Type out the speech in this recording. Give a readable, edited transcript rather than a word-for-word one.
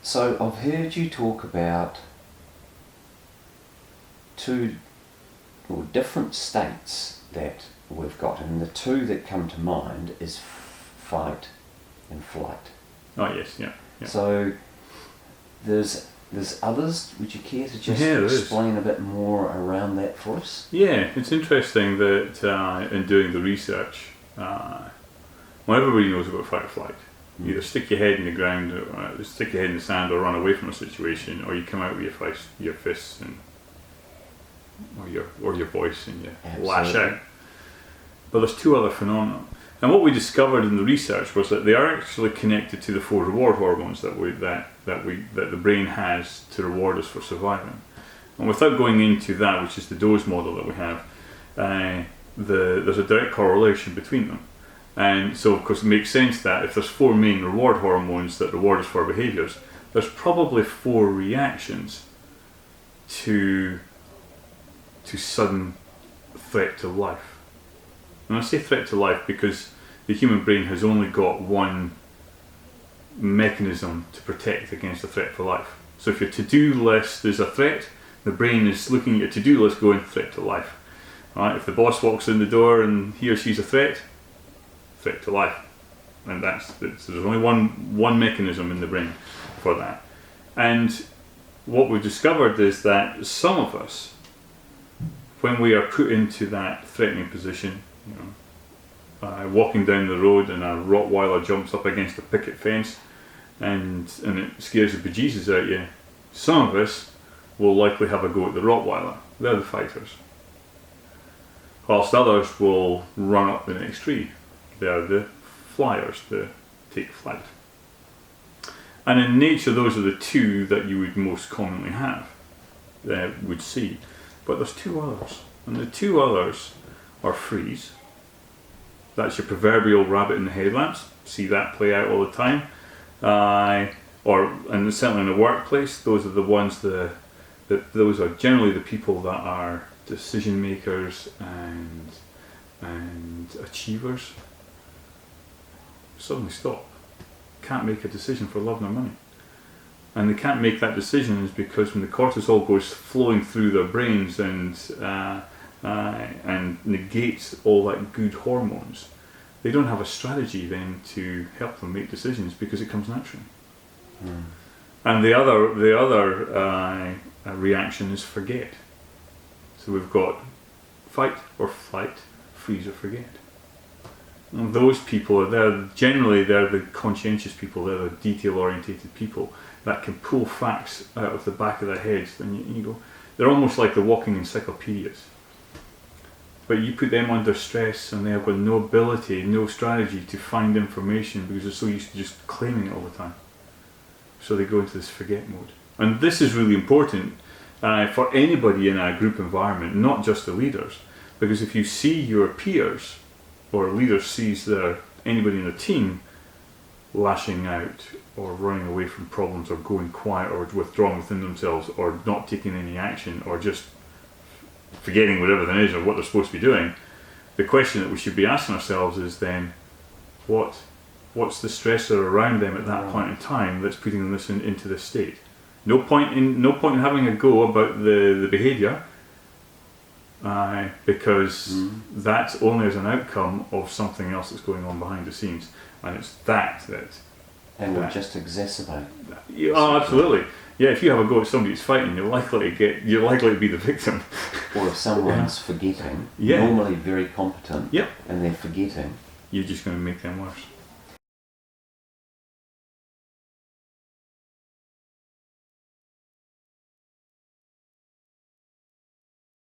So I've heard you talk about two or different states that we've got, and the two that come to mind is fight and flight. Oh yes, yeah. So there's others. Would you care to just Yeah, explain a bit more around that for us? Yeah, it's interesting that in doing the research, well, everybody knows about fight or flight. You either stick your head in the ground, or stick your head in the sand, or run away from a situation, or you come out with your fists and or your voice and you lash out. But there's two other phenomena, and what we discovered in the research was that they are actually connected to the 4 reward hormones that the brain has to reward us for surviving. And without going into that, which is the dose model that we have, there's a direct correlation between them. And so, of course, it makes sense that if there's 4 main reward hormones that reward us for behaviours, there's probably 4 reactions to sudden threat to life. And I say threat to life because the human brain has only got one mechanism to protect against a threat for life. So if your to-do list is a threat, the brain is looking at your to-do list going threat to life. Right? If the boss walks in the door and he or she's a threat to life. And so there's only one mechanism in the brain for that. And what we've discovered is that some of us, when we are put into that threatening position, walking down the road and a Rottweiler jumps up against a picket fence and it scares the bejesus out of you, some of us will likely have a go at the Rottweiler. They're the fighters. Whilst others will run up the next tree. They're the flyers, the take flight. And in nature, those are the two that you would most commonly have, would see. But there's 2 others, and the 2 others are freeze. That's your proverbial rabbit in the headlamps. See that play out all the time. And certainly in the workplace, those are the ones those are generally the people that are decision makers and achievers. Suddenly stop. Can't make a decision for love nor money. And they can't make that decision is because when the cortisol goes flowing through their brains and negates all that good hormones, they don't have a strategy then to help them make decisions because it comes naturally. And the other reaction is forget. So we've got fight or flight, freeze or forget. And those people they're the conscientious people, they're the detail-orientated people that can pull facts out of the back of their heads. And you go, they're almost like the walking encyclopedias. But you put them under stress and they have got no ability, no strategy to find information because they're so used to just claiming it all the time. So they go into this forget mode. And this is really important for anybody in a group environment, not just the leaders. Because if you see your peers, or a leader sees anybody in the team lashing out or running away from problems or going quiet or withdrawing within themselves or not taking any action or just forgetting what everything is or what they're supposed to be doing, the question that we should be asking ourselves is then, what's the stressor around them at that point in time that's putting them into this state? No point in having a go about the behaviour. Because that's only as an outcome of something else that's going on behind the scenes, and it's that will just exacerbate. Absolutely. Yeah, if you have a go at somebody who's fighting, you're likely to be the victim. Or if someone's forgetting, normally very competent, and they're forgetting, you're just going to make them worse.